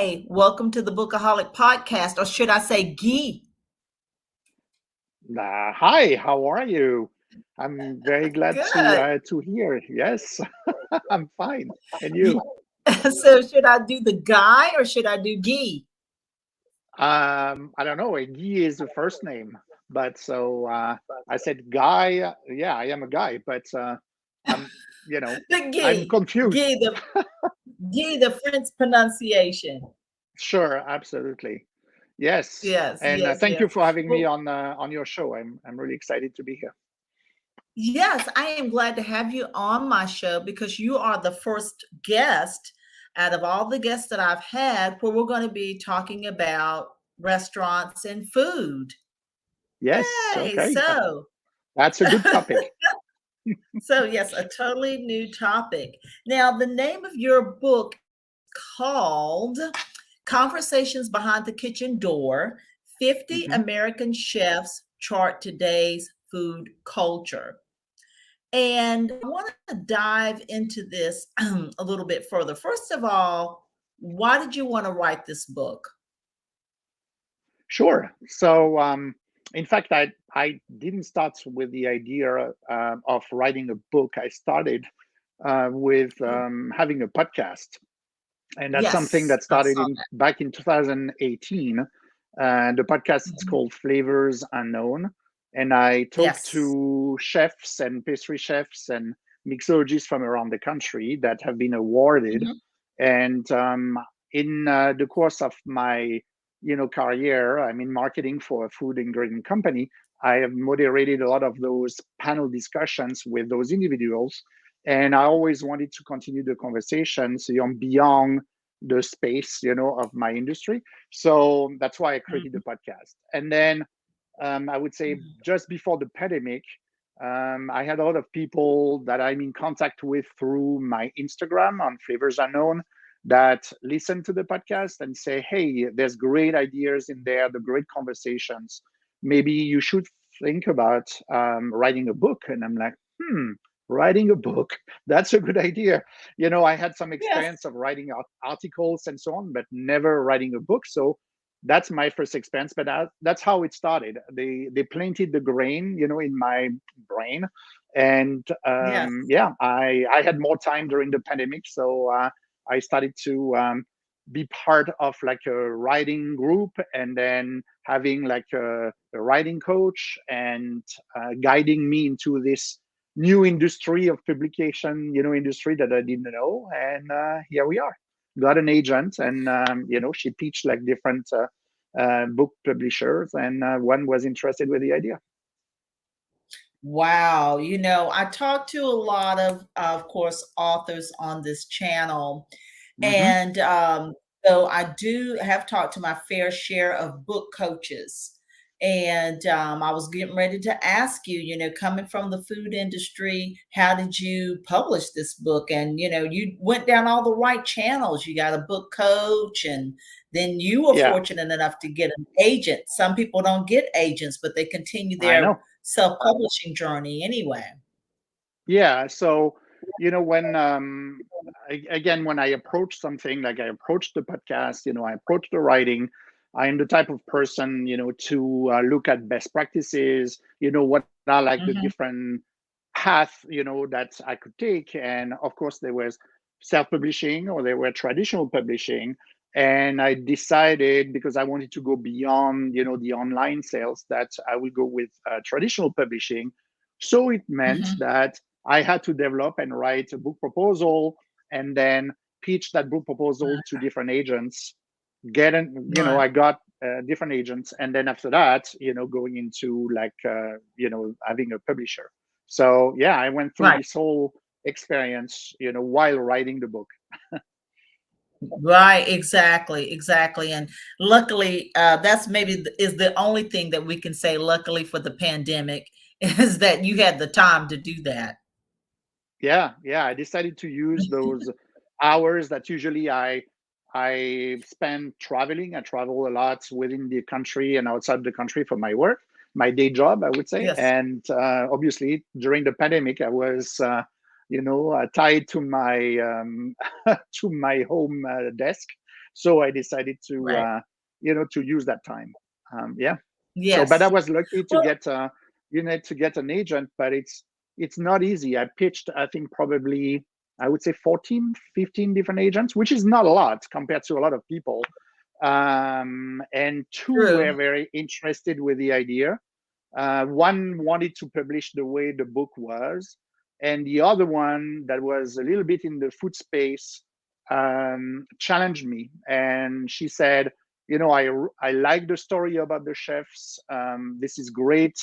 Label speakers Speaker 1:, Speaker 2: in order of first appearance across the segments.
Speaker 1: Hi, welcome to the Bookaholic podcast, or should I say Guy?
Speaker 2: Hi, how are you? I'm very glad
Speaker 1: Good.
Speaker 2: to hear. Yes, I'm fine. And you?
Speaker 1: So should I do the guy or should I do Guy?
Speaker 2: I don't know. Guy is the first name, but I said guy. Yeah, I am a guy, but I'm
Speaker 1: The
Speaker 2: I'm
Speaker 1: Guy.
Speaker 2: confused.
Speaker 1: Guy, the French pronunciation.
Speaker 2: Sure, absolutely. Yes,
Speaker 1: Yes,
Speaker 2: and
Speaker 1: yes,
Speaker 2: thank you
Speaker 1: yes.
Speaker 2: for having me
Speaker 1: Well,
Speaker 2: on your show. I'm really excited to be here.
Speaker 1: yes, I am glad to have you on my show because you are the first guest out of all the guests that I've had where we're going to be talking about restaurants and food.
Speaker 2: Yes,
Speaker 1: Yay.
Speaker 2: okay,
Speaker 1: So
Speaker 2: that's a good topic.
Speaker 1: So, yes, a totally new topic. Now, the name of your book called Conversations Behind the Kitchen Door 50
Speaker 2: hmm
Speaker 1: American Chefs Chart Today's Food Culture. And I want to dive into this a little bit further. First of all, why did you want to write this book?
Speaker 2: Sure. So, in fact, I didn't start with the idea of writing a book. I started with having a podcast, and that's something
Speaker 1: Yes,
Speaker 2: that
Speaker 1: I
Speaker 2: started
Speaker 1: saw
Speaker 2: in back in 2018. The podcast
Speaker 1: that.
Speaker 2: is called Flavors Unknown, and I talk
Speaker 1: Yes.
Speaker 2: to chefs and pastry chefs and mixologists from around the country that have been awarded.
Speaker 1: Mhm.
Speaker 2: And in the course of my career, I'm in marketing for a food ingredient company. I have moderated a lot of those panel discussions with those individuals, and I always wanted to continue the conversations beyond the space of my industry. So that's why I created the
Speaker 1: Mhm.
Speaker 2: podcast. And then I would say
Speaker 1: Mhm.
Speaker 2: just before the pandemic, I had a lot of people that I'm in contact with through my Instagram on Flavors Unknown that listen to the podcast and say, hey, there's great ideas in there, the great conversations. Maybe you should think about writing a book. And I'm like, writing a book, that's a good idea. I had some
Speaker 1: Yes.
Speaker 2: experience of writing articles and so on, but never writing a book. So that's my first experience, but that's how it started. They planted the grain in my brain, and
Speaker 1: Yes.
Speaker 2: yeah, I had more time during the pandemic, so I started to be part of like a writing group, and then having like a writing coach and guiding me into this new industry of publication industry that I didn't know. And here we are. Got an agent, and she pitched like different book publishers, and one was interested with the idea.
Speaker 1: Wow. I talk to a lot of course, authors on this channel.
Speaker 2: hmm
Speaker 1: And so I do have talked to my fair share of book coaches. And I was getting ready to ask you, coming from the food industry, how did you publish this book? And, you went down all the right channels. You got a book coach, and then you were
Speaker 2: Yeah,
Speaker 1: fortunate enough to get an agent. Some people don't get agents, but they continue
Speaker 2: I
Speaker 1: their
Speaker 2: know.
Speaker 1: self-publishing journey anyway.
Speaker 2: Yeah, so when again, when I approach something, like I approach the podcast, I approach the writing. I am the type of person to look at best practices, what are like the
Speaker 1: Mhm.
Speaker 2: different path that I could take. And of course there was self-publishing, or there were traditional publishing. And I decided, because I wanted to go beyond the online sales, that I will go with traditional publishing. So it meant
Speaker 1: Mhm.
Speaker 2: that I had to develop and write a book proposal, and then pitch that book proposal to different agents.
Speaker 1: Right.
Speaker 2: I got different agents, and then after that, going into like having a publisher. So yeah, I went through
Speaker 1: Right.
Speaker 2: this whole experience, while writing the book.
Speaker 1: Right, exactly, exactly, and luckily, that's maybe is the only thing that we can say luckily for the pandemic is that you had the time to do that.
Speaker 2: Yeah, yeah. I decided to use those hours that usually I spend traveling. I travel a lot within the country and outside the country for my work, my day job, I would say.
Speaker 1: Yes.
Speaker 2: And obviously, during the pandemic, I was, tied to my to my home desk. So I decided to,
Speaker 1: Right.
Speaker 2: to use that time. Yeah. So, but I
Speaker 1: Yes.
Speaker 2: was lucky to
Speaker 1: Well,
Speaker 2: get, to get an agent, but it's not easy. I pitched, I think probably, I would say 14, 15 different agents, which is not a lot compared to a lot of people. And two were
Speaker 1: true.
Speaker 2: very interested with the idea. One wanted to publish the way the book was, and the other one that was a little bit in the food space challenged me, and she said, I like the story about the chefs. This is great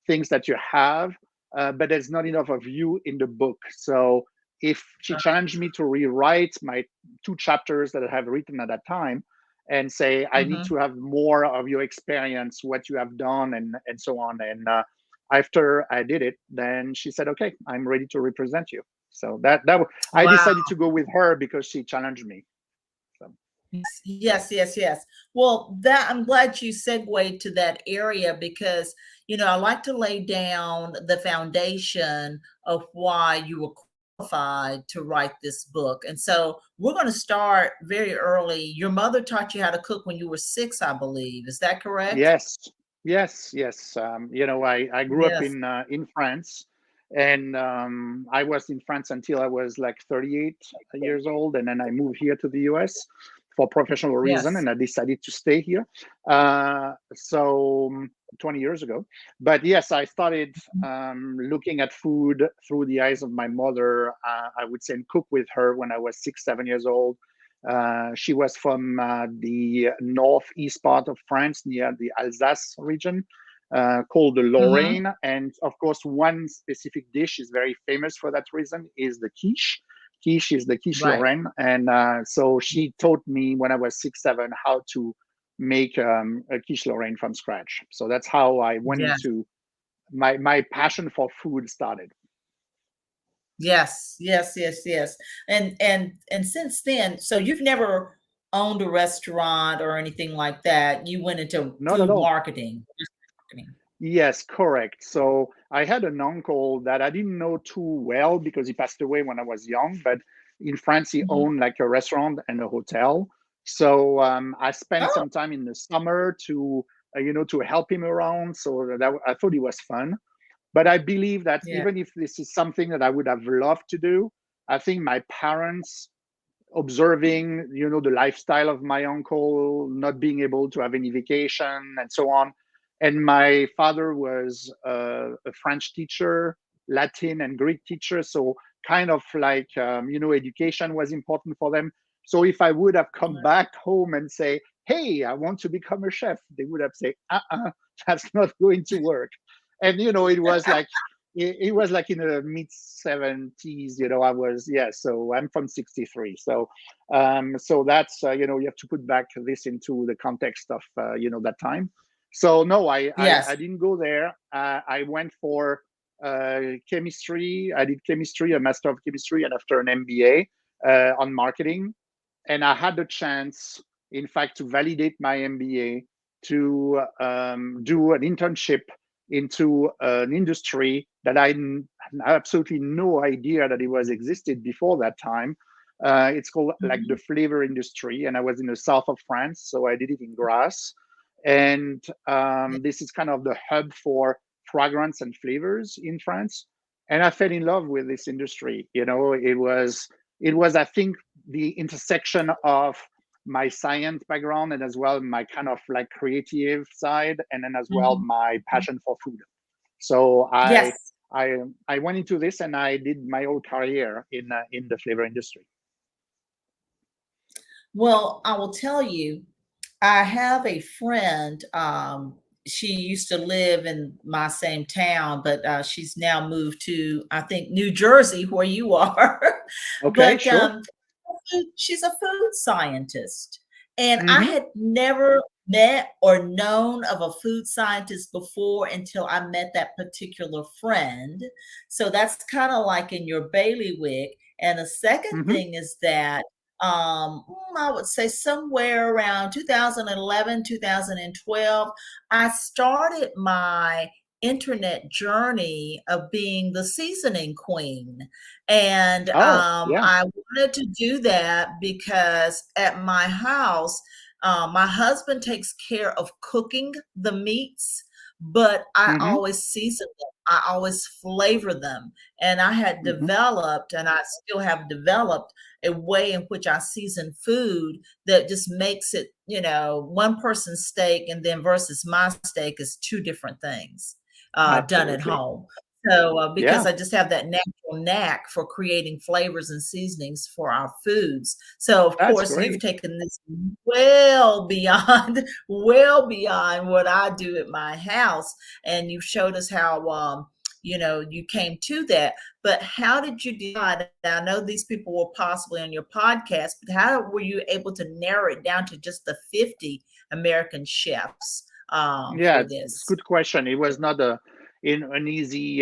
Speaker 2: things that you have, but there's not enough of you in the book. So if she challenged me to rewrite my 2 chapters that I have written at that time, and say, I need to
Speaker 1: Mhm.
Speaker 2: have more of your experience, what you have done, and so on. And after I did it, then she said, okay, I'm ready to represent you. So I
Speaker 1: Wow.
Speaker 2: decided to go with her because she challenged me. So
Speaker 1: Yes, yes, yes. Well, that I'm glad you segued to that area because, I like to lay down the foundation of why you were qualified to write this book. And so we're going to start very early. Your mother taught you how to cook when you were 6, I believe. Is that correct?
Speaker 2: yes, yes. I grew up
Speaker 1: Yes,
Speaker 2: in France, and I was in France until I was like 38 years old, and then I moved here to the US for professional reason,
Speaker 1: yes.
Speaker 2: and I decided to stay here. So 20 years ago. But yes, I started looking at food through the eyes of my mother. I would say, and cook with her when I was 6, 7 years old. She was from the northeast part of France, near the Alsace region, called the
Speaker 1: Mhm.
Speaker 2: Lorraine. And of course, one specific dish is very famous for that reason is the quiche. Quiche is the quiche
Speaker 1: Right.
Speaker 2: Lorraine, and so she taught me when I was 6, 7 how to make a quiche Lorraine from scratch. So that's how I went
Speaker 1: Yes.
Speaker 2: into my passion for food started.
Speaker 1: Yes, yes, yes, yes. And since then, so you've never owned a restaurant or anything like that. You went into
Speaker 2: Not at
Speaker 1: food
Speaker 2: all.
Speaker 1: marketing. Just marketing.
Speaker 2: Yes, correct. So I had an uncle that I didn't know too well because he passed away when I was young, but in France, he
Speaker 1: Mhm.
Speaker 2: owned like a restaurant and a hotel. So I spent
Speaker 1: Oh,
Speaker 2: some time in the summer to help him around. So I thought it was fun. But I believe that
Speaker 1: yeah.
Speaker 2: even if this is something that I would have loved to do, I think my parents observing the lifestyle of my uncle, not being able to have any vacation and so on. And my father was a French teacher, Latin and Greek teacher, so kind of like education was important for them. So if I would have come back home and say, hey, I want to become a chef, they would have said, that's not going to work. And it was like it was like in the mid 70s. I was, yeah, so I'm from 63. So that's you have to put back this into the context of that time. So no,
Speaker 1: Yes.
Speaker 2: I didn't go there. I went for chemistry. I did chemistry, a master of chemistry, and after an MBA on marketing. And I had the chance, in fact, to validate my MBA, to do an internship into an industry that I had absolutely no idea that it was existed before that time. It's called like the
Speaker 1: Mhm.
Speaker 2: flavor industry, and I was in the south of France, so I did it in Grasse. And
Speaker 1: Yeah.
Speaker 2: this is kind of the hub for fragrance and flavors in France. And I fell in love with this industry. It was I think the intersection of my science background and as well my kind of like creative side, and then as well
Speaker 1: Mhm.
Speaker 2: my passion for food. So
Speaker 1: Yes.
Speaker 2: I went into this and I did my whole career in the flavor industry.
Speaker 1: Well, I will tell you, I have a friend. She used to live in my same town, but she's now moved to, I think, New Jersey, where you are.
Speaker 2: Okay,
Speaker 1: But
Speaker 2: sure.
Speaker 1: she's a food scientist. And I
Speaker 2: Mm-hmm.
Speaker 1: had never met or known of a food scientist before until I met that particular friend. So that's kind of like in your bailiwick. And the second
Speaker 2: Mm-hmm.
Speaker 1: thing is that I would say somewhere around 2011, 2012, I started my internet journey of being the seasoning queen. And
Speaker 2: Oh, yeah.
Speaker 1: I wanted to do that because at my house, my husband takes care of cooking the meats, but I
Speaker 2: Mm-hmm.
Speaker 1: always season them. I always flavor them. And I had
Speaker 2: Mm-hmm.
Speaker 1: developed, and I still have developed, a way in which I season food that just makes it, one person's steak and then versus my steak is two different things done at
Speaker 2: Absolutely.
Speaker 1: home. So, because
Speaker 2: Yeah,
Speaker 1: I just have that natural knack for creating flavors and seasonings for our foods. So, of
Speaker 2: that's
Speaker 1: course, you've
Speaker 2: great.
Speaker 1: taken this well beyond, well beyond what I do at my house, and you've showed us how, you came to that. But how did you decide? I know these people were possibly on your podcast, but how were you able to narrow it down to just the 50 American chefs
Speaker 2: Yeah,
Speaker 1: for
Speaker 2: it's a
Speaker 1: this?
Speaker 2: good question. It was not in an easy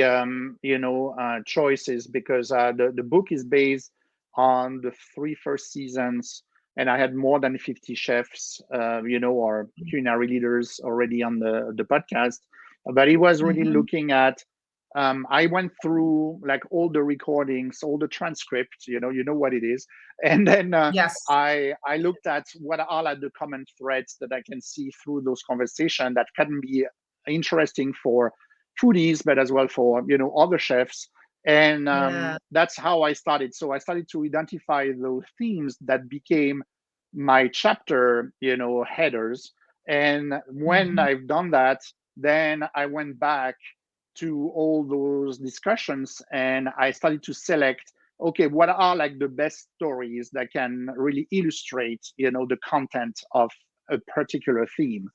Speaker 2: choices, because the book is based on the three first seasons, and I had more than 50 chefs, or culinary leaders already on the podcast. But it was really
Speaker 1: Mhm.
Speaker 2: looking at. I went through like all the recordings, all the transcripts. You know what it is, and then
Speaker 1: Yes.
Speaker 2: I looked at what are like the common threads that I can see through those conversations that can be interesting for foodies, but as well for other chefs. And
Speaker 1: Yeah.
Speaker 2: that's how I started. So I started to identify those themes that became my chapter, headers. And when
Speaker 1: Mhm.
Speaker 2: I've done that, then I went back to all those discussions and I started to select, okay, what are like the best stories that can really illustrate the content of a particular theme.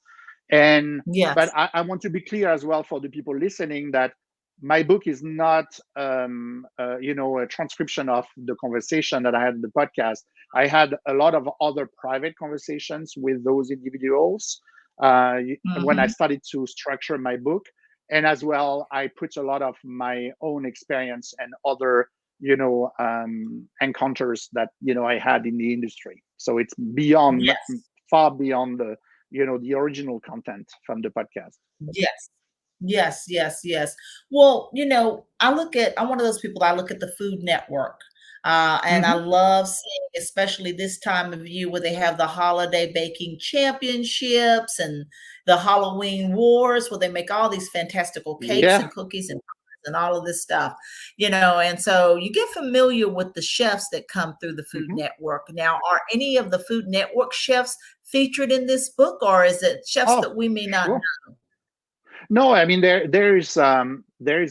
Speaker 2: And but
Speaker 1: Yes.
Speaker 2: I want to be clear as well for the people listening that my book is not a transcription of the conversation that I had in the podcast. I had a lot of other private conversations with those individuals when I
Speaker 1: Mhm.
Speaker 2: started to structure my book. And as well, I put a lot of my own experience and other encounters that I had in the industry. So it's beyond,
Speaker 1: Yes.
Speaker 2: far beyond the original content from the podcast.
Speaker 1: Yes. Yes, yes, yes. Well, I'm one of those people that I look at the Food Network. And I
Speaker 2: Hmm.
Speaker 1: love seeing, especially this time of year where they have the holiday baking championships and the Halloween wars where they make all these fantastical cakes
Speaker 2: Yeah.
Speaker 1: and cookies and pies and all of this stuff, and so you get familiar with the chefs that come through the Food
Speaker 2: Hmm.
Speaker 1: Network. Now, are any of the Food Network chefs featured in this book, or is it chefs
Speaker 2: Oh,
Speaker 1: that we may not
Speaker 2: sure. No, I mean there is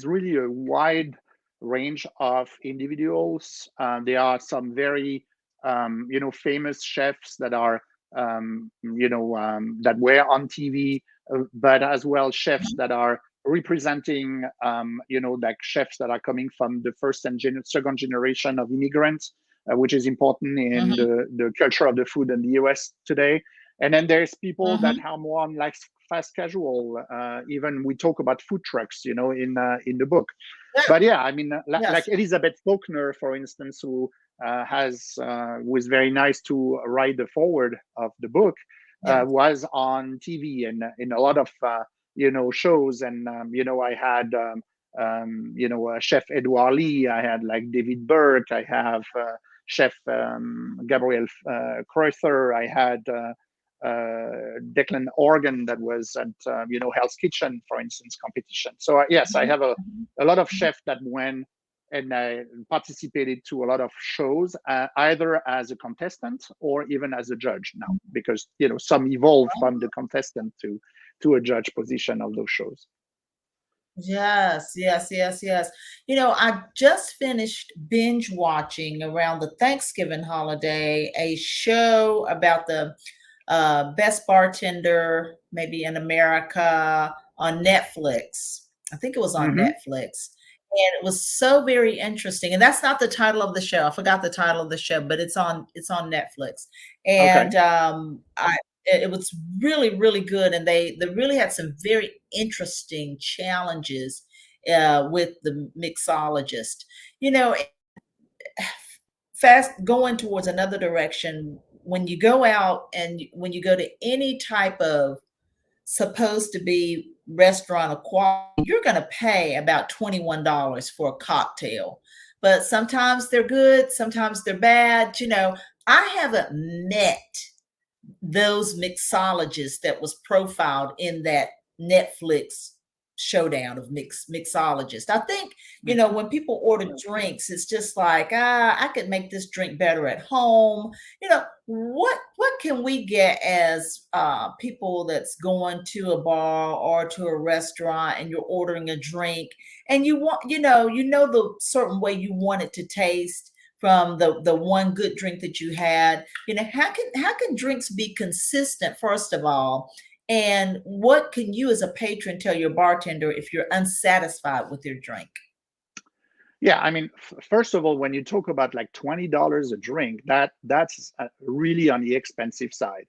Speaker 2: really a wide range of individuals. There are some very famous chefs that are that were on TV, but as well chefs
Speaker 1: know?
Speaker 2: that are representing like chefs that are coming from the first and second generation of immigrants, which is important in
Speaker 1: Mhm.
Speaker 2: the culture of the food in the US today. And then there's people that
Speaker 1: Mhm.
Speaker 2: are more on like fast casual. Even we talk about food trucks, in the book.
Speaker 1: Yeah.
Speaker 2: But yeah, I mean, like
Speaker 1: Yes.
Speaker 2: Elizabeth Faulkner, for instance, who was very nice to write the forward of the book,
Speaker 1: Yes.
Speaker 2: was on TV and in a lot of shows. And I had Chef Edouard Lee. I had like David Burke. I have Chef Gabriel Crowther. I had Declan Organ that was at Hell's Kitchen, for instance, competition. So yes, I
Speaker 1: Mhm.
Speaker 2: have a,
Speaker 1: Mhm.
Speaker 2: a lot of chefs that went and I participated to a lot of shows, either as a contestant or even as a judge now, because some evolve from the contestant to a judge position of those shows.
Speaker 1: Yes, yes, yes, yes. I just finished binge watching around the Thanksgiving holiday a show about the best bartender maybe in America on Netflix. I think it was on
Speaker 2: Hmm.
Speaker 1: Netflix. And it was so very interesting. And that's not the title of the show. I forgot the title of the show, but it's on Netflix.
Speaker 2: Okay.
Speaker 1: And it was really, really good. And they really had some very interesting challenges with the mixologist. You know, fast going towards another direction, when you go out and when you go to any type of supposed to be restaurant quality, you're going to pay about $21 for a cocktail. But sometimes they're good, sometimes they're bad. I haven't met those mixologists that was profiled in that Netflix showdown of mixologists. I think, when people order drinks, it's just like, I could make this drink better at home. What can we get as people that's going to a bar or to a restaurant and you're ordering a drink and you want, the certain way you want it to taste from the one good drink that you had. How can drinks be consistent, first of all? And what can you as a patron tell your bartender if you're unsatisfied with your drink?
Speaker 2: Yeah, I mean, first of all, when you talk about like $20 a drink, that's really on the expensive side,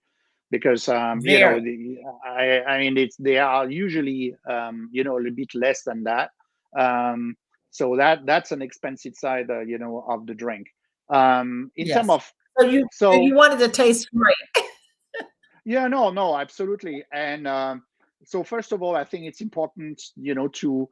Speaker 2: because
Speaker 1: Very.
Speaker 2: I mean, they are usually a little bit less than that. Um, so that's an expensive side, of the drink. In terms
Speaker 1: Yes.
Speaker 2: of
Speaker 1: So you
Speaker 2: so
Speaker 1: wanted to taste great.
Speaker 2: Yeah, no, no, absolutely. And so, first of all, I think it's important, to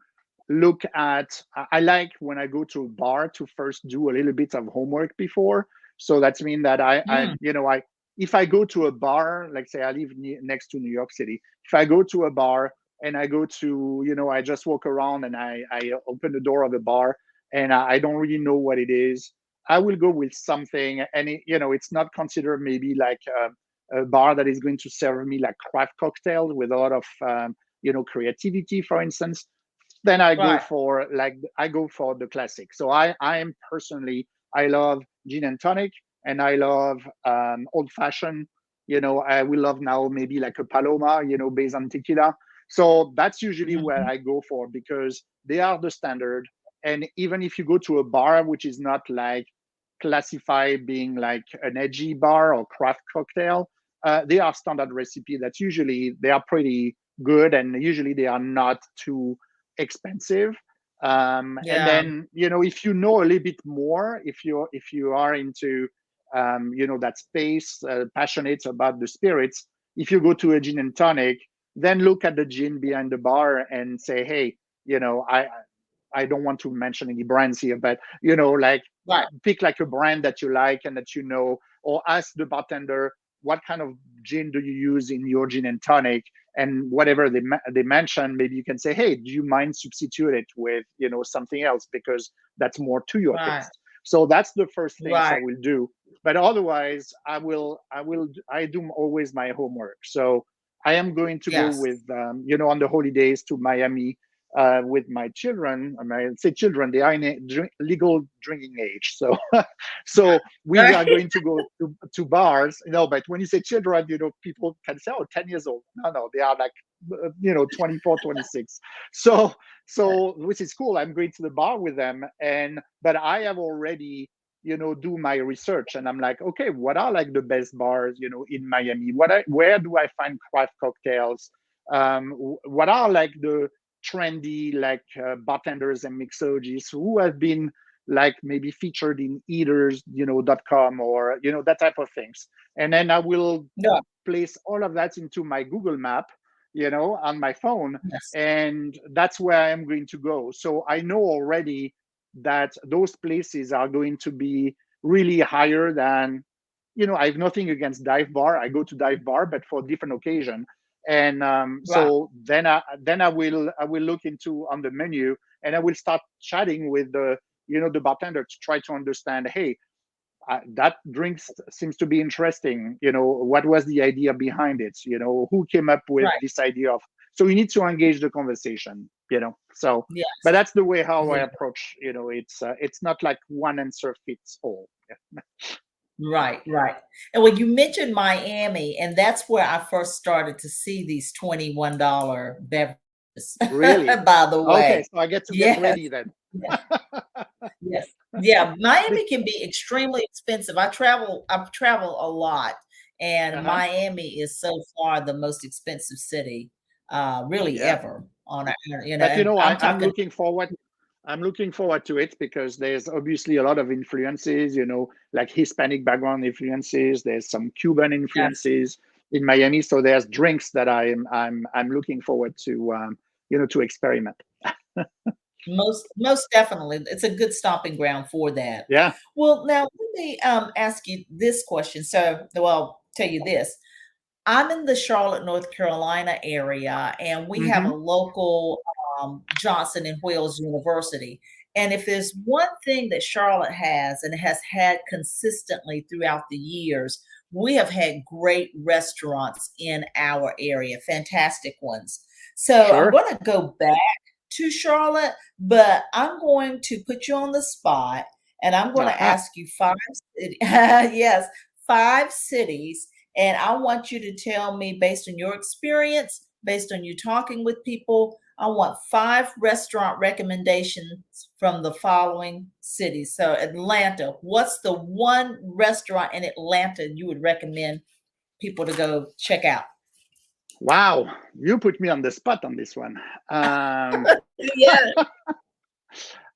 Speaker 2: look at. I like when I go to a bar to first do a little bit of homework before. So that's mean that
Speaker 1: Mm,
Speaker 2: if I go to a bar, like say I live next to New York City, if I go to a bar and I go to, I just walk around and I open the door of a bar and I don't really know what it is, I will go with something, and it's not considered maybe like a bar that is going to serve me like craft cocktails with a lot of creativity, for instance. Then
Speaker 1: right.
Speaker 2: I go for the classic. So I am personally, I love gin and tonic, and I love old fashioned. I will love now maybe like a paloma, based on tequila. So that's usually where
Speaker 1: Mhm.
Speaker 2: I go for, because they are the standard. And even if you go to a bar which is not like classified being like an edgy bar or craft cocktail, they are standard recipe that usually they are pretty good, and usually they are not too expensive. And
Speaker 1: Yeah.
Speaker 2: then if you know a little bit more, if you are into that space, passionate about the spirits, if you go to a gin and tonic, then look at the gin behind the bar and say, hey, I don't want to mention any brands here, but like
Speaker 1: Right.
Speaker 2: pick like a brand that you like and that or ask the bartender what kind of gin do you use in your gin and tonic, and whatever they mention, maybe you can say, hey, do you mind substitute it with something else, because that's more to your
Speaker 1: Right.
Speaker 2: taste. So that's the first things I
Speaker 1: Right.
Speaker 2: will do. But otherwise, I do always my homework. So I am going to go
Speaker 1: Yes.
Speaker 2: with on the holidays to Miami with my children. I mean, say children, they are in a legal drinking age. So, so we
Speaker 1: Right.
Speaker 2: are going to go to bars, but when you say children, people can say, oh, 10 years old. No, no, they are like, 24, 26. So, which is cool. I'm going to the bar with them. But I have already, do my research, and I'm like, okay, what are like the best bars, in Miami? Where do I find craft cocktails? What are like the trendy like bartenders and mixologists who have been like maybe featured in eaters .com, or that type of things. And then I will
Speaker 1: Yeah.
Speaker 2: place all of that into my Google map, on my phone,
Speaker 1: Yes.
Speaker 2: and that's where I am going to go. So I know already that those places are going to be really higher than, I have nothing against dive bar. I go to dive bar, but for different occasion. And
Speaker 1: Right.
Speaker 2: so then I will look into on the menu, and I will start chatting with the bartender to try to understand, hey, that drink seems to be interesting. What was the idea behind it? Who came up with
Speaker 1: Right.
Speaker 2: this idea of? So you need to engage the conversation. So, but
Speaker 1: Yes.
Speaker 2: that's the way how I
Speaker 1: Yeah.
Speaker 2: approach. It's not like one answer fits all. Yeah.
Speaker 1: Right, right. And when you mentioned Miami, and that's where I first started to see these $21 beverages,
Speaker 2: Really?
Speaker 1: by the
Speaker 2: Okay,
Speaker 1: way.
Speaker 2: so I get to get
Speaker 1: Yes,
Speaker 2: ready then.
Speaker 1: yes, yes. Yeah,
Speaker 2: Be-
Speaker 1: Miami can be extremely expensive. I travel a lot, and
Speaker 2: uh-huh.
Speaker 1: Miami is so far the most expensive city, really
Speaker 2: Yeah.
Speaker 1: ever on
Speaker 2: But
Speaker 1: and I'm
Speaker 2: I'm
Speaker 1: talking.
Speaker 2: looking forward. I'm looking forward to it, because there's obviously a lot of influences, like Hispanic background influences. There's some Cuban
Speaker 1: Yes,
Speaker 2: influences. in Miami. So there's drinks that I'm looking forward to to experiment.
Speaker 1: Most definitely. It's a good stomping ground for that.
Speaker 2: Yeah,
Speaker 1: Well, now let me ask you this question. So, well, tell you this. I'm in the Charlotte, North Carolina area, and we have a
Speaker 2: hmm,
Speaker 1: local Johnson and Wales University. And if there's one thing that Charlotte has and has had consistently throughout the years, we have had great restaurants in our area, fantastic ones. So I'm
Speaker 2: sure.
Speaker 1: going to go back to Charlotte, but I'm going to put you on the spot and I'm going to
Speaker 2: Aha.
Speaker 1: ask you yes, 5 cities, and I want you to tell me, based on your experience, based on you talking with people, I want 5 restaurant recommendations from the following cities. So, Atlanta, what's the one restaurant in Atlanta you would recommend people to go check out?
Speaker 2: Wow, you put me on the spot on this one.
Speaker 1: Yeah.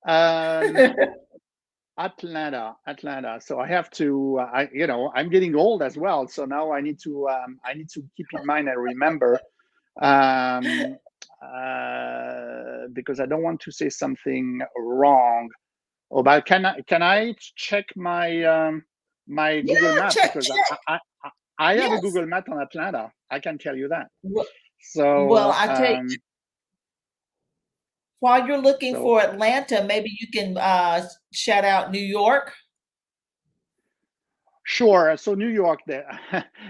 Speaker 2: Um, Atlanta. So I have to, I'm getting old as well. So now I need to keep in mind and remember, um, because I don't want to say something wrong. Oh, but can I check my my Google
Speaker 1: Yeah,
Speaker 2: Map,
Speaker 1: check,
Speaker 2: because
Speaker 1: check.
Speaker 2: I have a
Speaker 1: Yes.
Speaker 2: Google Map on Atlanta. I can tell you that.
Speaker 1: Well, well,
Speaker 2: So
Speaker 1: I tell you, while you're looking
Speaker 2: so
Speaker 1: for Atlanta, maybe you can shout out New York.
Speaker 2: sure. So New York, there,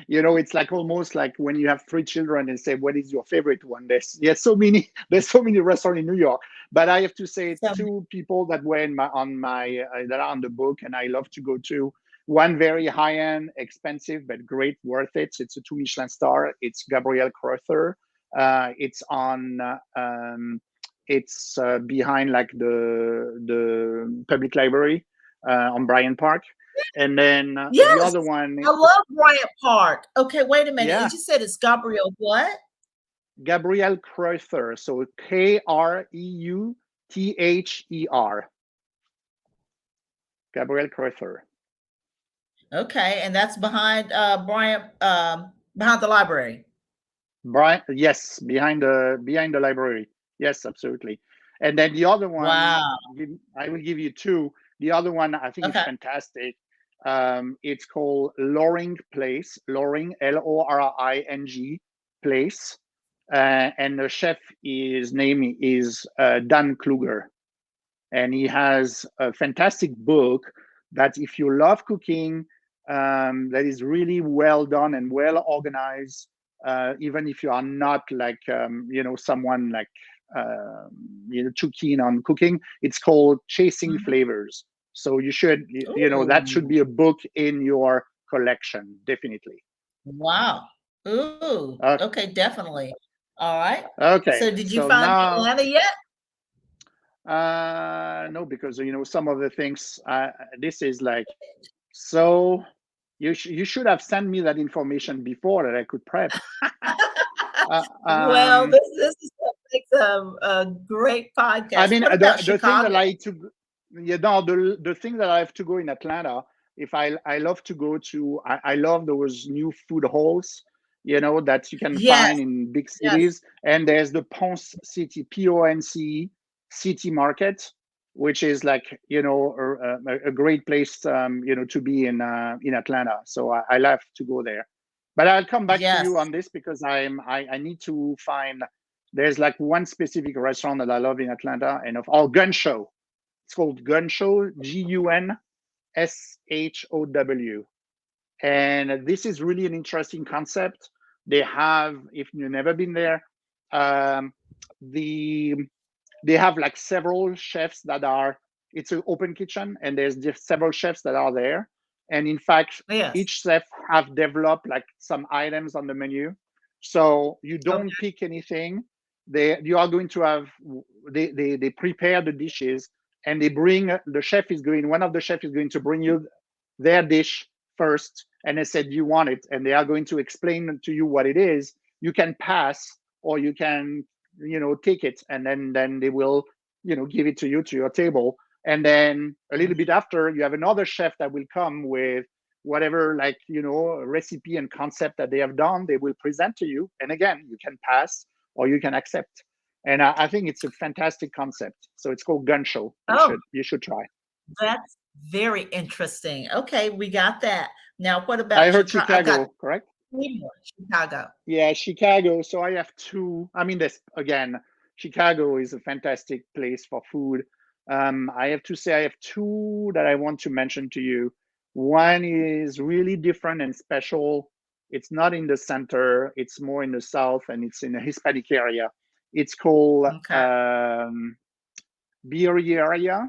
Speaker 2: it's like almost like when you have 3 children and say, "What is your favorite one?" There's so many there's so many restaurants in New York. But I have to say
Speaker 1: So,
Speaker 2: two people that were on my that are on the book, and I love to go to. One very high end, expensive but great, worth it. It's a 2 Michelin star. It's Gabriel Crother. It's on. It's behind like the public library on Bryant Park, and then the
Speaker 1: yes,
Speaker 2: other one,
Speaker 1: I love Bryant Park. Okay, wait a minute. You
Speaker 2: yeah,
Speaker 1: just said it's Gabrielle what?
Speaker 2: Gabriel Crother. So Kreuther. Gabriel Crother.
Speaker 1: Okay, and that's behind Bryant behind the library.
Speaker 2: Brian, yes, behind the library. Yes, absolutely. And then the other one,
Speaker 1: Wow.
Speaker 2: I will give you two. The other one, I think it's
Speaker 1: Okay.
Speaker 2: fantastic. It's called Loring Place. Loring, Loring Place, and the chef his name is Dan Kluger, and he has a fantastic book that, if you love cooking, that is really well done and well organized, even if you are not like someone like too keen on cooking. It's called Chasing
Speaker 1: Mhm.
Speaker 2: Flavors. So you should, that should
Speaker 1: Ooh,
Speaker 2: be a book in your collection, definitely.
Speaker 1: wow. Ooh,
Speaker 2: uh,
Speaker 1: okay, definitely. All right.
Speaker 2: okay,
Speaker 1: So did you
Speaker 2: so
Speaker 1: find
Speaker 2: now,
Speaker 1: Atlanta yet?
Speaker 2: no, because some of the things, this is like, so you should have sent me that information before that I could prep. Uh,
Speaker 1: Well,
Speaker 2: um,
Speaker 1: this is what makes a great
Speaker 2: I
Speaker 1: podcast.
Speaker 2: mean,
Speaker 1: What about
Speaker 2: the thing that
Speaker 1: Chicago?
Speaker 2: I to, the thing that I have to go in Atlanta, if I love to go to, I love those new food halls, that you can
Speaker 1: Yes,
Speaker 2: find in big
Speaker 1: yes.
Speaker 2: cities. And there's the Ponce City, Ponce City Market, which is like a great place, to be in Atlanta. So I love to go there. But I'll come back to you
Speaker 1: Yes.
Speaker 2: on this, because I need to find, there's like one specific restaurant that I love in Atlanta, and Gun Show. It's called Gun Show, Gunshow, and this is really an interesting concept. They have, if you've never been there, um, the they have like several chefs that are. It's an open kitchen, and there's just several chefs that are there. And in fact,
Speaker 1: Yes.
Speaker 2: each chef have developed like some items on the menu, so you don't
Speaker 1: Okay.
Speaker 2: pick anything. You are going to have, they prepare the dishes, and they bring, the chef is going one of the chef is going to bring you their dish first, and they said you want it, and they are going to explain to you what it is. You can pass, or you can take it, and then they will give it to you to your table. And then a little bit after, you have another chef that will come with whatever, like, recipe and concept that they have done, they will present to you. And again, you can pass or you can accept. And I think it's a fantastic concept. So it's called Gun Show.
Speaker 1: Oh,
Speaker 2: You should try.
Speaker 1: that's very interesting. Okay, we got that. Now, what
Speaker 2: I
Speaker 1: about
Speaker 2: heard
Speaker 1: Chicago? I got
Speaker 2: Chicago, correct?
Speaker 1: 3 more. Chicago.
Speaker 2: Yeah, Chicago. So I have two. I mean, this again, Chicago is a fantastic place for food. I have to say, I have two that I want to mention to you. One is really different and special. It's not in the center, it's more in the south, and it's in a Hispanic area. It's called
Speaker 1: Okay.
Speaker 2: Birria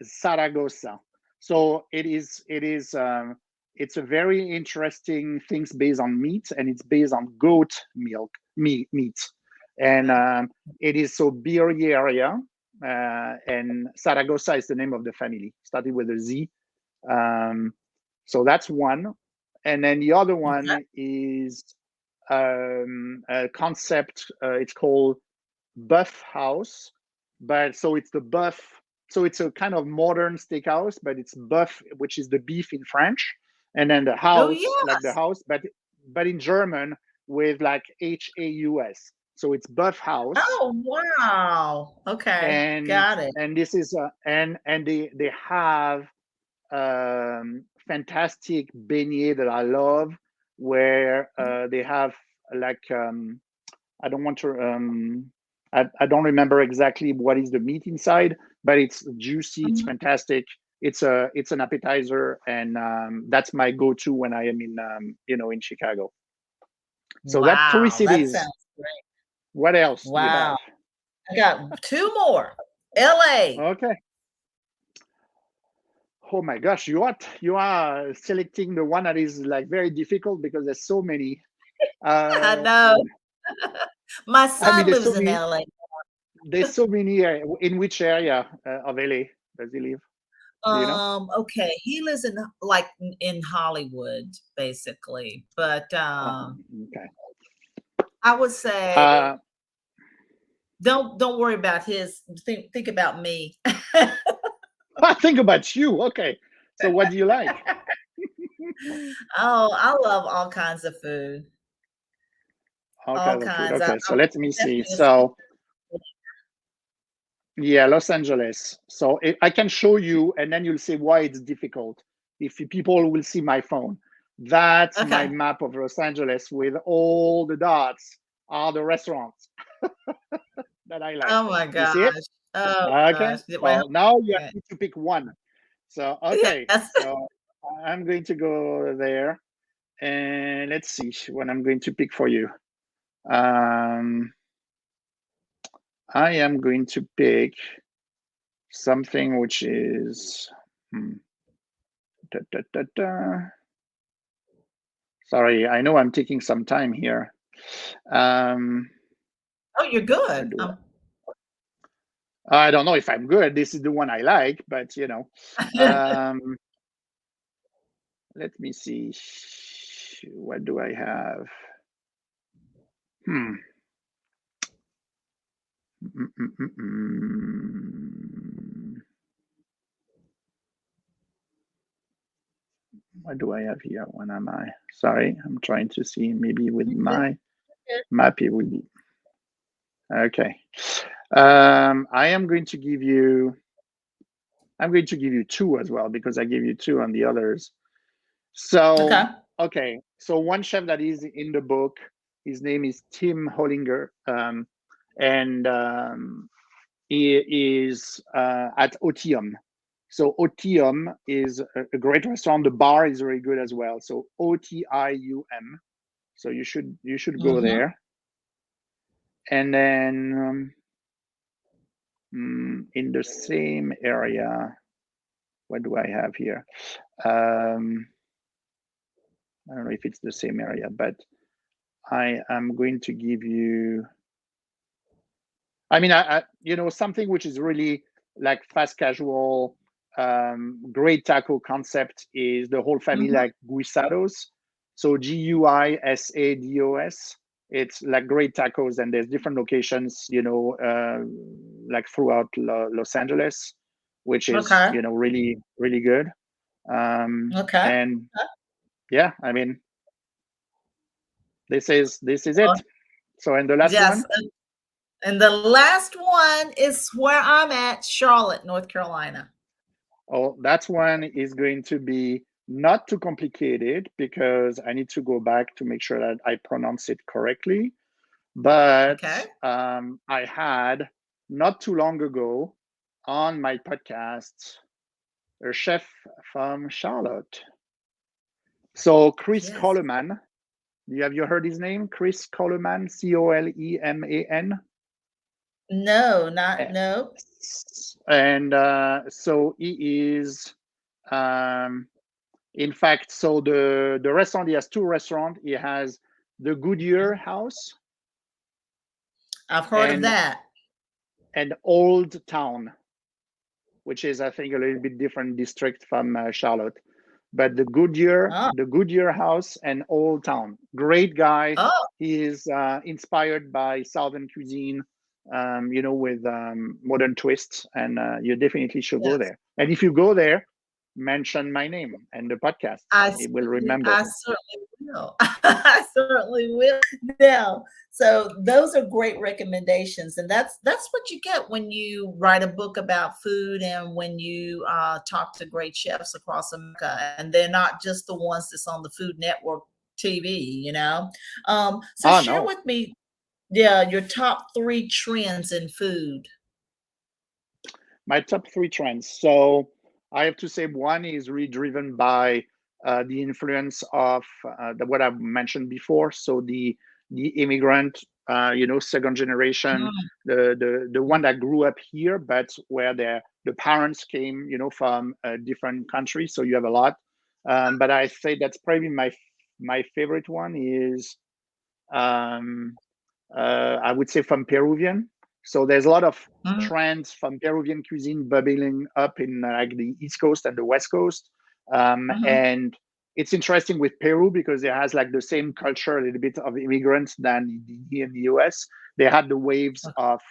Speaker 2: Saragossa. So it's a very interesting things based on meat, and it's based on goat meat. And it is so Birria, and Saragossa is the name of the family, started with a Z. So that's one. And then the other
Speaker 1: Okay.
Speaker 2: one is a concept. It's called Buff House, but so it's the buff. So it's a kind of modern steakhouse, but it's buff, which is the beef in French, and then the
Speaker 1: Oh,
Speaker 2: house, like the
Speaker 1: yes.
Speaker 2: house, but in German with like HAUS. So it's Buff House,
Speaker 1: Oh, wow. Okay,
Speaker 2: and
Speaker 1: got it.
Speaker 2: this is and they have fantastic beignet that I love, where they have like I don't want to I don't remember exactly what is the meat inside, but it's juicy, it's
Speaker 1: Mhm.
Speaker 2: fantastic. It's an appetizer, and that's my go-to when I am in in Chicago. So that three
Speaker 1: Wow, that
Speaker 2: cities.
Speaker 1: sounds great.
Speaker 2: What else do you have?
Speaker 1: Wow. I got 2 more. LA.
Speaker 2: Okay. Oh my gosh, you are selecting the one that is like very difficult because there's so many.
Speaker 1: I
Speaker 2: Uh,
Speaker 1: know. My
Speaker 2: I mean,
Speaker 1: son lives in LA.
Speaker 2: there's so many. In which area of LA does he live? Do you know?
Speaker 1: Okay, he lives in, like, in Hollywood, basically, but,
Speaker 2: Okay.
Speaker 1: I would say
Speaker 2: Uh,
Speaker 1: don't worry about his think about me.
Speaker 2: think about you. Okay. So what do you like?
Speaker 1: Oh, I love all kinds of food,
Speaker 2: All
Speaker 1: all
Speaker 2: kinds of food.
Speaker 1: kinds.
Speaker 2: Okay. So
Speaker 1: I'm
Speaker 2: let me see.
Speaker 1: definitely a
Speaker 2: So yeah, Los Angeles. So I can show you, and then you'll see why it's difficult. If people will see my phone, that's my
Speaker 1: okay.
Speaker 2: map of Los Angeles with all the dots are the restaurants that I like.
Speaker 1: Oh my
Speaker 2: You
Speaker 1: gosh.
Speaker 2: see it?
Speaker 1: Oh
Speaker 2: Okay.
Speaker 1: gosh. Wait, hold
Speaker 2: So now you
Speaker 1: on.
Speaker 2: need to pick one. So okay.
Speaker 1: Yes.
Speaker 2: So I'm going to go there, and let's see what I'm going to pick for you. Um, I am going to pick something which is. Da, da, da, da. Sorry, I know I'm taking some time here. Um,
Speaker 1: Oh, you're
Speaker 2: what
Speaker 1: good.
Speaker 2: do I don't know if I'm good. This is the one I like, but let me see. What do I have? Hmm. Mm, mm, mm, mm. What do I have here? When am I? Sorry, I'm trying to see. Maybe with
Speaker 1: You're good.
Speaker 2: my
Speaker 1: You're
Speaker 2: map, it will be okay. I am going to give you. I'm going to give you two as well because I gave you two on the others.
Speaker 1: good. Okay.
Speaker 2: So, okay. So one chef that is in the book, his name is Tim Hollinger, and he is at Otium. So Otium is a great restaurant. The bar is very good as well. So Otium. So you should go
Speaker 1: Mhm.
Speaker 2: there. And then in the same area, what do I have here? Um, I don't know if it's the same area, but I am going to give you. I mean, something which is really like fast casual, great taco concept is the whole family
Speaker 1: Mhm.
Speaker 2: like guisados. So Guisados. It's like great tacos, and there's different locations, like throughout Los Angeles, which is
Speaker 1: Okay.
Speaker 2: really really good. Um,
Speaker 1: Okay.
Speaker 2: and
Speaker 1: Okay.
Speaker 2: Yeah, I mean, this is
Speaker 1: Oh,
Speaker 2: it. So, and the last
Speaker 1: yes.
Speaker 2: one,
Speaker 1: And the last one is where I'm at, Charlotte, North Carolina.
Speaker 2: oh, that one is going to be not too complicated because I need to go back to make sure that I pronounce it correctly. But
Speaker 1: Okay.
Speaker 2: I had not too long ago on my podcast a chef from Charlotte. So Chris
Speaker 1: Yes.
Speaker 2: Coleman, have you heard his name? Chris Coleman, Coleman.
Speaker 1: No, not no.
Speaker 2: And so he is, um, in fact, so the restaurant, he has two restaurants. He has the Goodyear House
Speaker 1: I've heard of
Speaker 2: and
Speaker 1: that.
Speaker 2: Old Town, which is, I think, a little bit different district from Charlotte. But
Speaker 1: Oh,
Speaker 2: the Goodyear House and Old Town. Great guy.
Speaker 1: oh,
Speaker 2: He is inspired by Southern cuisine, with modern twists, and you definitely should go
Speaker 1: yes.
Speaker 2: there. And if you go there, mention my name and the podcast. He will remember.
Speaker 1: I certainly will. I certainly will. Now, so those are great recommendations, and that's what you get when you write a book about food and when you talk to great chefs across America, and they're not just the ones that's on the Food Network TV. So
Speaker 2: Oh
Speaker 1: share
Speaker 2: no,
Speaker 1: with me, yeah, your top three trends in food.
Speaker 2: my top three trends. So I have to say one is really driven by the influence of what I've mentioned before. So the immigrant, second generation,
Speaker 1: Mm,
Speaker 2: the one that grew up here, but where the parents came, from a different country. So you have a lot. But I say that's probably my favorite one is um, I would say from Peruvian. So there's a lot of
Speaker 1: mm,
Speaker 2: trends from Peruvian cuisine bubbling up in like the East Coast and the West Coast.
Speaker 1: mhm.
Speaker 2: And it's interesting with Peru because it has like the same culture, a little bit of immigrants than here in the US. They had the waves
Speaker 1: Okay,
Speaker 2: of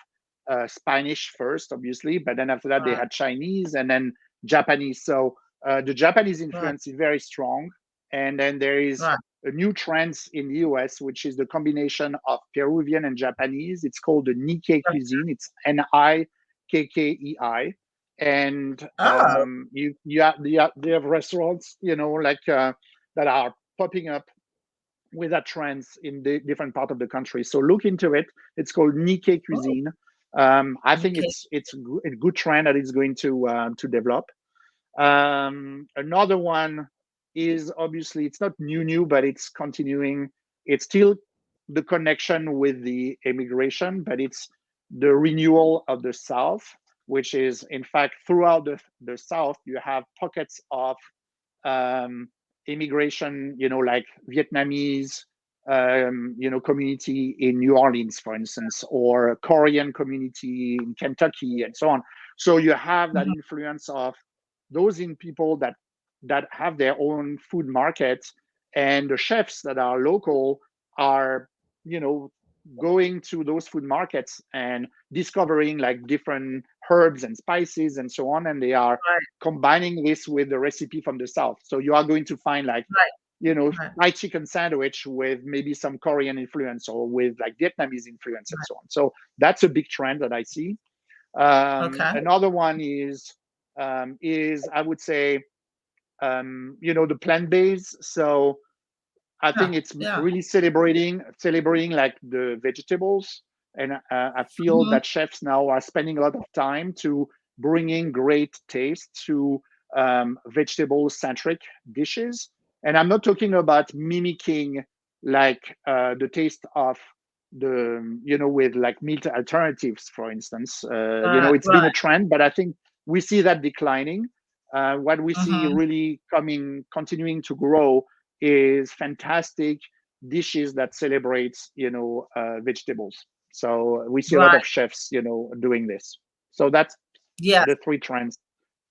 Speaker 2: Spanish first, obviously, but then after that they
Speaker 1: right,
Speaker 2: had Chinese and then Japanese. So the Japanese
Speaker 1: right,
Speaker 2: influence is very strong. And then there is
Speaker 1: right,
Speaker 2: a new trend in the US, which is the combination of Peruvian and Japanese. It's called the Nikkei
Speaker 1: right.
Speaker 2: cuisine. It's Nikkei, and
Speaker 1: Oh,
Speaker 2: they have restaurants, like that are popping up with that trends in the different part of the country. So look into it. It's called Nikkei
Speaker 1: oh,
Speaker 2: cuisine. I think
Speaker 1: okay.
Speaker 2: it's a good trend that is going to develop. Another one is obviously it's not new, but it's continuing. It's still the connection with the immigration, but it's the renewal of the South, which is in fact throughout the South, you have pockets of um, immigration, like Vietnamese, community in New Orleans, for instance, or Korean community in Kentucky, and so on. So you have that
Speaker 1: Mhm.
Speaker 2: influence of those in people that have their own food markets, and the chefs that are local are, you know, going to those food markets and discovering like different herbs and spices and so on, and they are
Speaker 1: Right,
Speaker 2: combining this with the recipe from the south. So you are going to find like,
Speaker 1: right, right,
Speaker 2: fried chicken sandwich with maybe some Korean influence or with like Vietnamese influence and so on. So that's a big trend that I see.
Speaker 1: okay.
Speaker 2: Another one is I would say, the plant based. So I
Speaker 1: Yeah,
Speaker 2: think it's
Speaker 1: yeah.
Speaker 2: really celebrating like the vegetables, and I feel
Speaker 1: Mhm.
Speaker 2: that chefs now are spending a lot of time to bringing great taste to vegetable centric dishes. And I'm not talking about mimicking like the taste of the with like meat alternatives, for instance.
Speaker 1: Right,
Speaker 2: It's been a
Speaker 1: right.
Speaker 2: trend, but I think we see that declining. What we see
Speaker 1: Mhm.
Speaker 2: really continuing to grow is fantastic dishes that celebrates vegetables. So we see a lot
Speaker 1: Right.
Speaker 2: of chefs doing this. So that's
Speaker 1: Yes.
Speaker 2: the three trends.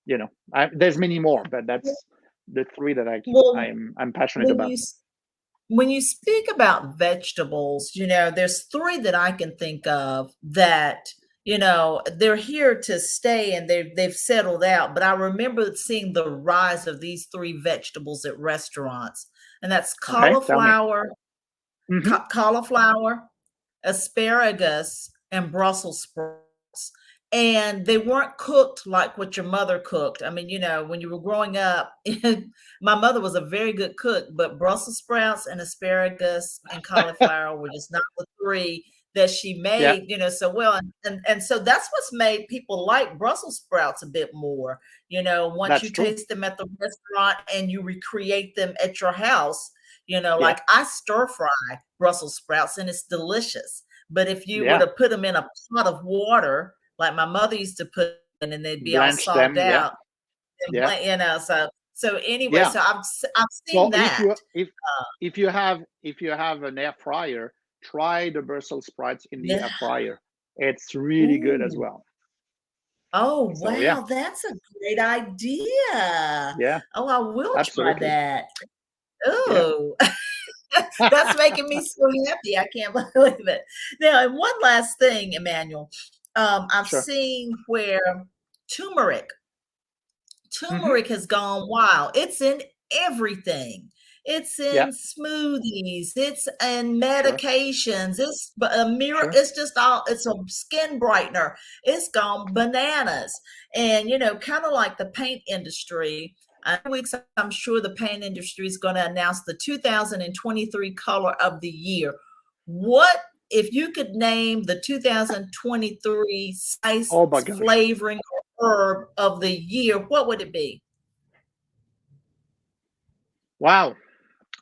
Speaker 2: There's many more, but that's the three that
Speaker 1: Well,
Speaker 2: I'm passionate
Speaker 1: when
Speaker 2: about.
Speaker 1: you when you speak about vegetables, there's three that I can think of that they're here to stay and they've settled out. But I remember seeing the rise of these three vegetables at restaurants, and that's
Speaker 2: Okay, tell me. Hmm.
Speaker 1: cauliflower, asparagus, and Brussels sprouts. And they weren't cooked like what your mother cooked. I mean, when you were growing up, my mother was a very good cook, but Brussels sprouts and asparagus and cauliflower were just not the three that she
Speaker 2: Yeah,
Speaker 1: made, so well. And so that's what's made people like Brussels sprouts a bit more, once
Speaker 2: that's
Speaker 1: you
Speaker 2: true.
Speaker 1: taste them at the restaurant and you recreate them at your house,
Speaker 2: Yeah,
Speaker 1: like I stir fry Brussels sprouts and it's delicious. But if you were
Speaker 2: yeah.
Speaker 1: to put them in a pot of water, like my mother used to put in, and they'd be all
Speaker 2: Blanch
Speaker 1: sogged
Speaker 2: them. Yeah,
Speaker 1: out, and
Speaker 2: yeah,
Speaker 1: so anyway,
Speaker 2: yeah.
Speaker 1: so I've seen
Speaker 2: So
Speaker 1: that.
Speaker 2: if you have an air fryer, try the Brussels sprouts in the
Speaker 1: Yeah.
Speaker 2: air fryer. It's really good as
Speaker 1: Ooh.
Speaker 2: well.
Speaker 1: Oh,
Speaker 2: So yeah,
Speaker 1: wow, that's a great idea.
Speaker 2: yeah,
Speaker 1: Oh, I will try
Speaker 2: absolutely.
Speaker 1: that.
Speaker 2: Yeah.
Speaker 1: Oh, that's making me so happy. I can't believe it. Now, and one last thing, Emmanuel, I've
Speaker 2: Sure.
Speaker 1: seen where turmeric
Speaker 2: Hmm.
Speaker 1: turmeric has gone wild. It's in everything. It's
Speaker 2: Yeah,
Speaker 1: in smoothies. It's in
Speaker 2: sure,
Speaker 1: medications. It's a mirror.
Speaker 2: sure.
Speaker 1: It's just all. It's a skin brightener. It's gone bananas. And kind of like the paint industry. Weeks, I'm sure the paint industry is going to announce the 2023 color of the year. What if you could name the 2023 spice
Speaker 2: Oh my gosh.
Speaker 1: flavoring herb of the year, what would it be?
Speaker 2: Wow.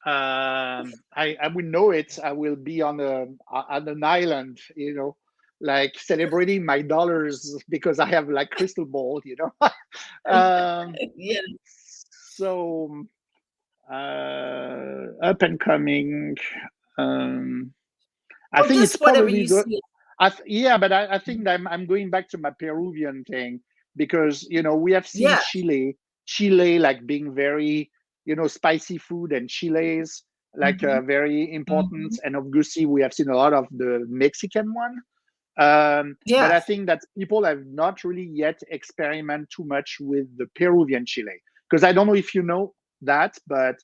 Speaker 2: I will know it. I will be on an island, like celebrating my dollars because I have like crystal ball. um,
Speaker 1: Yeah.
Speaker 2: so up and coming. Um, I
Speaker 1: Or
Speaker 2: think it's
Speaker 1: just whatever
Speaker 2: probably
Speaker 1: you
Speaker 2: good.
Speaker 1: see.
Speaker 2: Yeah, but I think that I'm going back to my Peruvian thing because we have seen
Speaker 1: Yeah.
Speaker 2: Chile like being very spicy food, and Chile's like
Speaker 1: Mhm.
Speaker 2: very important,
Speaker 1: Mhm.
Speaker 2: and obviously we have seen a lot of the Mexican one. But I
Speaker 1: Yes.
Speaker 2: think that people have not really yet experiment too much with the Peruvian Chile, because I don't know if you know that, but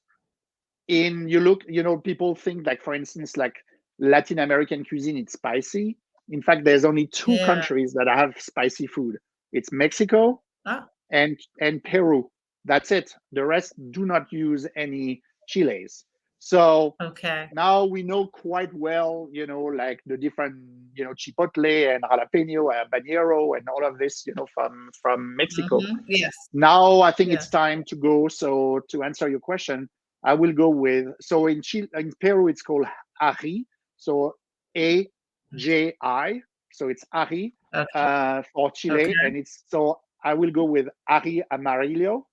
Speaker 2: people think, like, for instance, like Latin American cuisine, it's spicy. In fact, there's only two
Speaker 1: Yeah.
Speaker 2: countries that have spicy food. It's Mexico
Speaker 1: Ah,
Speaker 2: and Peru. That's it. The rest do not use any chiles. So
Speaker 1: okay.
Speaker 2: now we know quite well, like the different, chipotle and jalapeno and habanero and all of this, from Mexico.
Speaker 1: Mhm. Yes.
Speaker 2: Now I think it's
Speaker 1: Yes.
Speaker 2: time to go. So to answer your question, I will go with, so in Chile, in Peru it's called ají. So AJI. So it's ají
Speaker 1: Okay.
Speaker 2: for Chile,
Speaker 1: Okay.
Speaker 2: and it's so I will go with ají amarillo,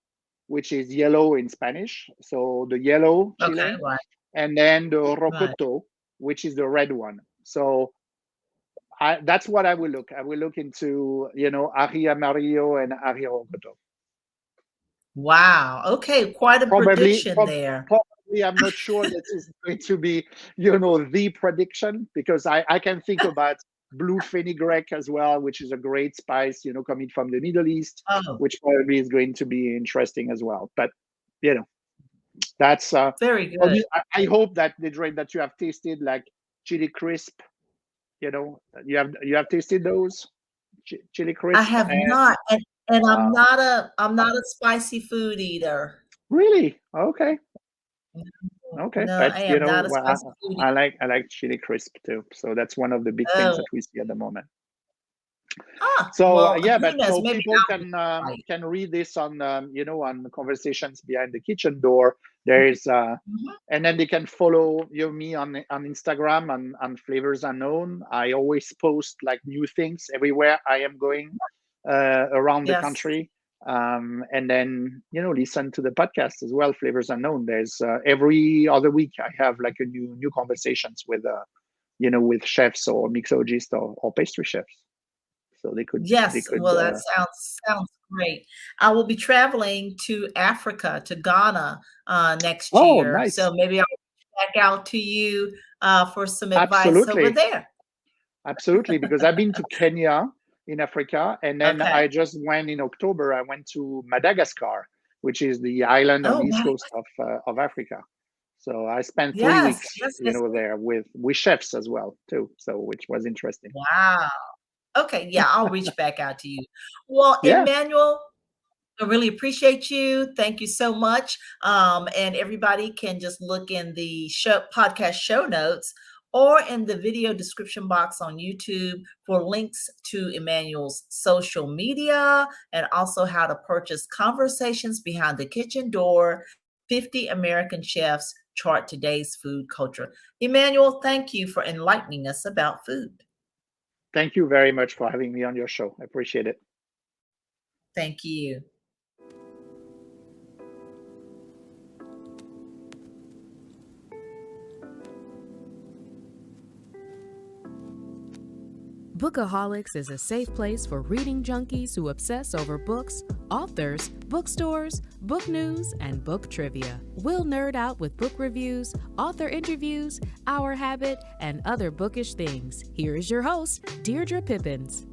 Speaker 2: which is yellow in Spanish. So the yellow
Speaker 1: Okay.
Speaker 2: Chile,
Speaker 1: Right.
Speaker 2: and then the
Speaker 1: Right.
Speaker 2: rocoto, which is the red one. So that's what I will look. I will look into, ají amarillo and ají rocoto.
Speaker 1: Wow. Okay. Quite a
Speaker 2: Probably,
Speaker 1: prediction there.
Speaker 2: probably, I'm not sure this is going to be, the prediction, because I can think about blue fenugreek as well, which is a great spice, coming from the Middle East,
Speaker 1: Oh,
Speaker 2: which probably is going to be interesting as well. But you know, that's
Speaker 1: very good.
Speaker 2: I hope that the drink that you have tasted, like chili crisp, you have tasted those chili
Speaker 1: I
Speaker 2: crisp,
Speaker 1: have
Speaker 2: and
Speaker 1: not, and
Speaker 2: uh,
Speaker 1: I'm not a spicy food eater.
Speaker 2: really, okay.
Speaker 1: No,
Speaker 2: Okay,
Speaker 1: no,
Speaker 2: but
Speaker 1: I am not a
Speaker 2: well,
Speaker 1: spicy food
Speaker 2: I like chili crisp too. So that's one of the big things
Speaker 1: Oh,
Speaker 2: that we see at the moment. So
Speaker 1: well,
Speaker 2: yeah,
Speaker 1: who
Speaker 2: but
Speaker 1: knows?
Speaker 2: so
Speaker 1: Maybe
Speaker 2: people
Speaker 1: I'll try it.
Speaker 2: can read this on on Conversations Behind the Kitchen Door. There is
Speaker 1: Mhm.
Speaker 2: and then they can follow me on Instagram on Flavors Unknown. I always post like new things everywhere I am going around the
Speaker 1: Yes.
Speaker 2: country. And then listen to the podcast as well, Flavors Unknown. There's every other week I have like a new conversations with with chefs or mixologists or pastry chefs, so
Speaker 1: Yes.
Speaker 2: they could
Speaker 1: Well, that sounds great. I will be traveling to Africa, to Ghana, next
Speaker 2: oh,
Speaker 1: year,
Speaker 2: nice.
Speaker 1: so maybe I'll check out to you, for some advice over
Speaker 2: Absolutely.
Speaker 1: there.
Speaker 2: Absolutely, because I've been to Kenya, in Africa. And then
Speaker 1: Okay.
Speaker 2: I just went in October, I went to Madagascar, which is the island on
Speaker 1: Oh,
Speaker 2: the east
Speaker 1: wow.
Speaker 2: coast of Africa. So I spent three
Speaker 1: Yes,
Speaker 2: weeks,
Speaker 1: yes, yes.
Speaker 2: there with chefs as well too. So which was interesting.
Speaker 1: Wow. Okay, yeah, I'll reach back out to you. Well,
Speaker 2: Yeah.
Speaker 1: Emmanuel, I really appreciate you. Thank you so much. And everybody can just look in the podcast show notes or in the video description box on YouTube for links to Emmanuel's social media and also how to purchase Conversations Behind the Kitchen Door 50 American Chefs Chart Today's Food Culture. Emmanuel, thank you for enlightening us about food.
Speaker 2: Thank you very much for having me on your show. I appreciate it.
Speaker 1: Thank you.
Speaker 3: Bookaholics is a safe place for reading junkies who obsess over books, authors, bookstores, book news, and book trivia. We'll nerd out with book reviews, author interviews, our habit, and other bookish things. Here is your host, Deirdre Pippins.